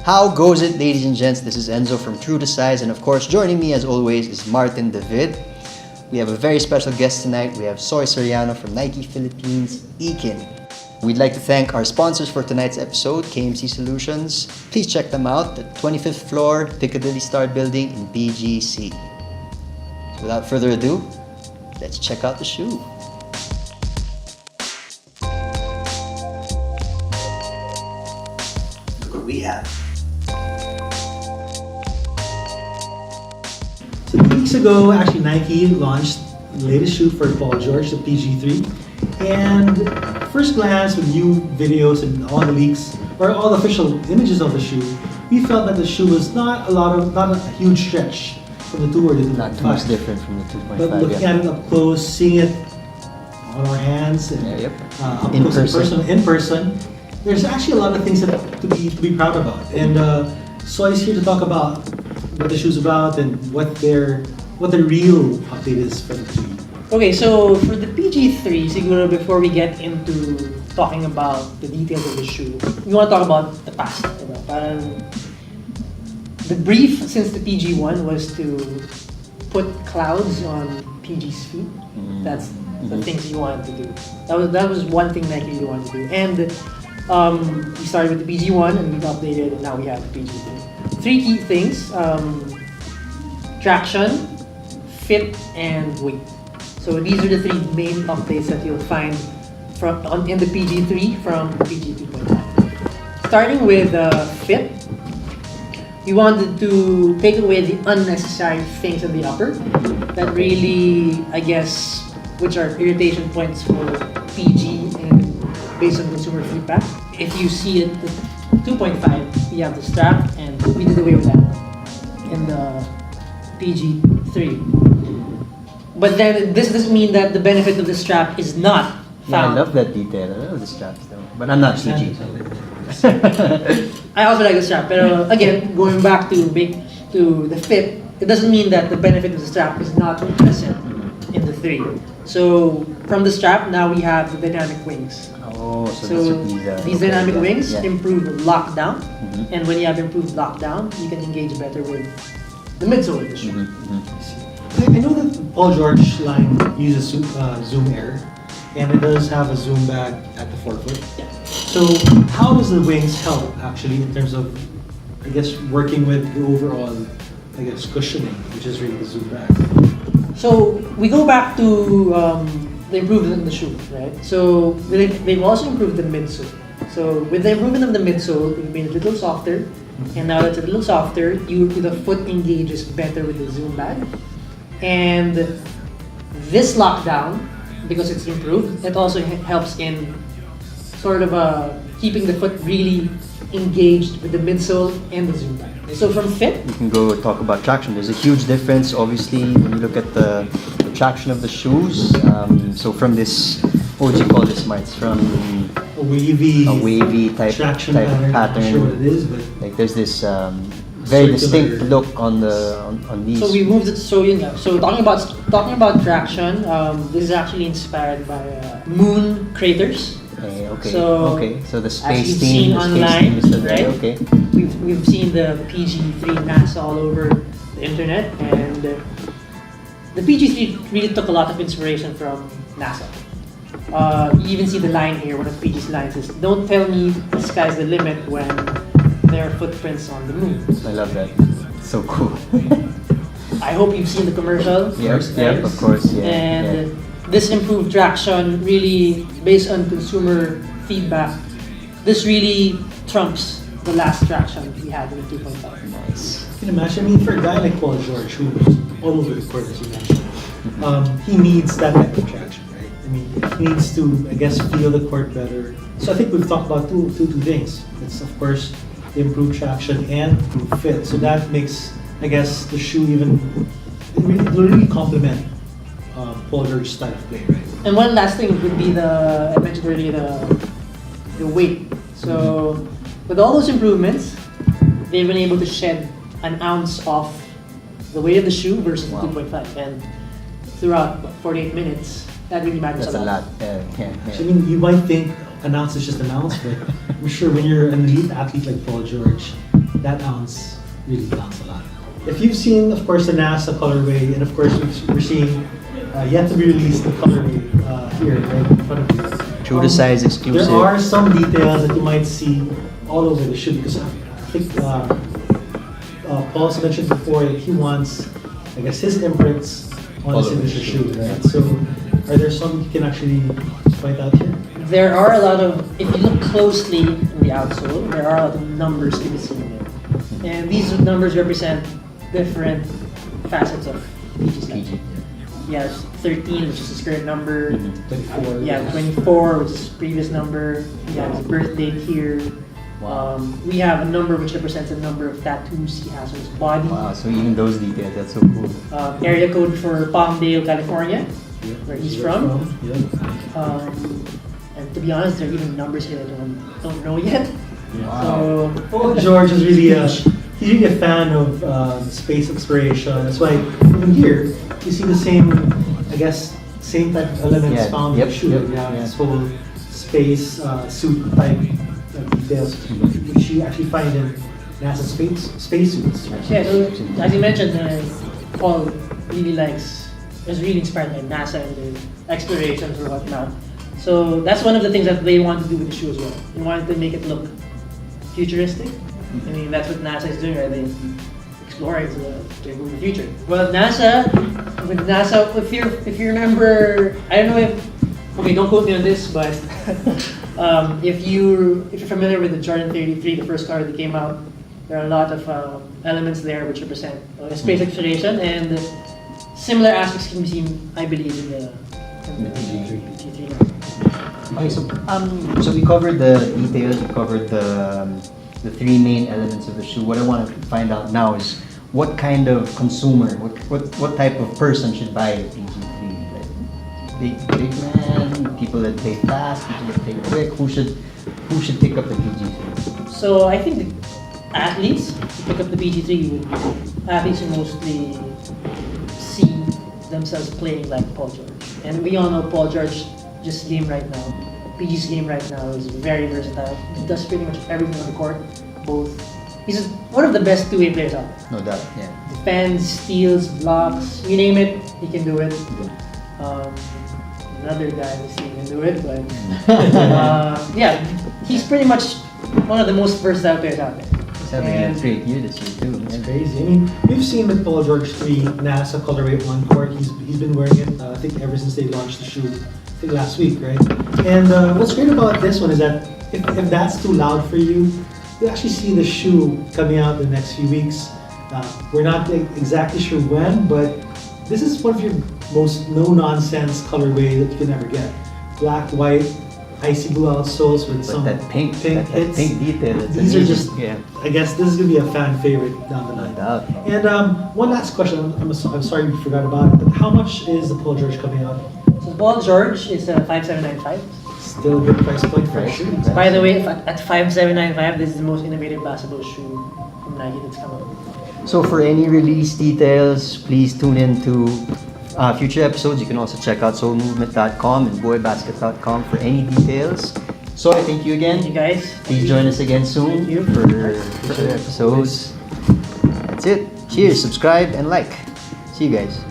How goes it, ladies and gents? This is Enzo from True to Size, and of course, joining me as always is Martin David. We have a very special guest tonight. We have Soy Soriano from Nike Philippines, Ekin. We'd like to thank our sponsors for tonight's episode, KMC Solutions. Please check them out at 25th floor, Piccadilly Star Building in PG3. So without further ado, let's check out the shoe. Look what we have. So 2 weeks ago, actually Nike launched the latest shoe for Paul George, the PG3. And first glance with new videos and all the leaks, or all the official images of the shoe, we felt that the shoe was not a huge stretch from the 2 or the 2.5. Not too much different from the 2.5. But looking at it up close, seeing it on our hands and up close in person, there's actually a lot of things to be proud about. And so he's here to talk about what the shoe's about and what the real update is for the shoe. Okay, so for the PG3, siguro before we get into talking about the details of the shoe, we want to talk about the past. Parang the brief since the PG1 was to put clouds on PG's feet. That's the things you wanted to do. That was one thing Nike really wanted to do. And we started with the PG1 and we've updated, and now we have the PG3. 3 key things: traction, fit, and weight. So these are the 3 main updates that you'll find in the PG3 from PG2.5. Starting with fit, we wanted to take away the unnecessary things in the upper that really, I guess, which are irritation points for PG and based on consumer feedback. If you see it, the 2.5, we have the strap, and we did away with that in the PG3. But then this doesn't mean that the benefit of the strap is not found. Yeah, I love that detail. I love the straps though. But I'm not CG. I also like the strap. But again, going back to the fit, it doesn't mean that the benefit of the strap is not present in the 3. So from the strap, now we have the dynamic wings. Oh, So these dynamic wings improve lockdown. And when you have improved lockdown, you can engage better with the midsole of the shoe. I know that Paul George line uses Zoom Air, and it does have a zoom back at the forefoot. Yeah. So how does the wings help actually in terms of, I guess, working with the overall, I guess, cushioning, which is really the zoom back? So we go back to the improvement in the shoe, right? So they've also improved the midsole. So with the improvement of the midsole, we've made it a little softer, and now that it's a little softer, the foot engages better with the zoom bag. And this lockdown, because it's improved, it also helps in sort of keeping the foot really engaged with the midsole and the zoom bag. So from fit, you can go talk about traction. There's a huge difference, obviously, when you look at the traction of the shoes. So from this, what would you call this, Marts? From a wavy type traction pattern. I'm not sure what it is, but like there's this very distinct look on these. So we moved it. So So talking about traction, this is actually inspired by moon craters. Okay. So the as space you've theme, seen online, right? Okay. We've seen the PG3 NASA all over the internet, and the PG3 really took a lot of inspiration from NASA. You even see the line here. One of PG's lines is, "Don't tell me the sky's the limit when there are footprints on the moon." I love that. So cool. I hope you've seen the commercial. Yep, of course. Yeah. And this improved traction, really based on consumer feedback, this really trumps the last traction we had in the 2.5. Nice. you can imagine. I mean, for a guy like Paul George, who's all over the court, as you mentioned, he needs that type of traction, right? I mean, he needs to, I guess, feel the court better. So I think we've talked about two things. It's, of course, the improved traction and improved fit. So that makes, I guess, the shoe it really complement Paul George's style of play, right? And one last thing would be I mentioned earlier, the weight. So with all those improvements, they've been able to shed an ounce off the weight of the shoe versus the 2.5. And throughout 48 minutes, that really matters That's a lot. I mean, you might think an ounce is just an ounce, but I'm sure when you're an elite athlete like Paul George, that ounce really counts a lot. If you've seen, of course, the NASA colorway, and of course we're seeing yet to be released the colorway here right in front of you. True to size exclusive. There are some details that you might see all over the shoe because I think Paul also mentioned before that he wants, I guess, his imprints on All the over the signature shoe. shoe. Right? So, are there some you can actually point out here? There are a lot of, if you look closely in the outsole, there are a lot of numbers to be seen there. And these numbers represent different facets of PG's life. PG. You have 13, which is his current number. 24. You have 24, which is his previous number. You have his birth date here. We have a number which represents the number of tattoos he has on his body. Wow, so even those details, that's so cool. Area code for Palmdale, California, where he's from. Yeah. And to be honest, there are even numbers here that I don't know yet. Wow. So, Paul George is really he's really a fan of space exploration. That's why even here you see the same, I guess, same type of elements Yeah, found yep, in the shoe. yep, You have yeah. this whole space suit type details, which you actually find in NASA spacesuits. yeah, so as you mentioned, Paul really is really inspired by NASA and their explorations or whatnot. So that's one of the things that they want to do with the shoe as well. They wanted to make it look futuristic. I mean, that's what NASA is doing, right? They're exploring to the future. Well, with NASA, if you remember, I don't know okay, don't quote me on this, but if you're familiar with the Jordan 33, the first car that came out, there are a lot of elements there which represent space exploration, and similar aspects can be seen, I believe, in the PG3 number. Okay, so we covered the details, we covered the three main elements of the shoe. What I want to find out now is what kind of consumer, what type of person should buy a PG3? Like big man, people that play fast, people that play quick. Who should pick up the PG3? So I think the athletes who pick up the PG3 would be athletes who mostly see themselves playing like Paul George. And we all know Paul George's game right now. PG's game right now is very versatile. He does pretty much everything on the court. He's one of the best two-way players out there. No doubt, yeah. Defends, steals, blocks, you name it, he can do it. Another guy we see can do it, but yeah, he's pretty much one of the most versatile players out there. He's having a great year this year too. It's crazy. I mean, we've seen with Paul George 3 NASA colorway on court. He's been wearing it, I think, ever since they launched the shoe. I think last week, right? And what's great about this one is that if that's too loud for you, you'll actually see the shoe coming out in the next few weeks. We're not exactly sure when, but this is one of your most no-nonsense colorway that you can ever get. Black, white, icy blue outsoles with But some that pink hits. pink detail. That's These are amazing. just, yeah. I guess this is gonna be a fan favorite down the No line. doubt. And one last question. I'm sorry we forgot about it. But how much is the Paul George coming out? So Paul George is a 5795. Still a good price point for a shoe. By the way, at 5795, this is the most innovative basketball shoe from Nike that's come out. So for any release details, please tune in to future episodes. You can also check out soulmovement.com and boybasket.com for any details. So I thank you again. Thank you guys. Please join us again soon Thank you. for future episodes. That's it. Cheers, subscribe, and like. See you guys.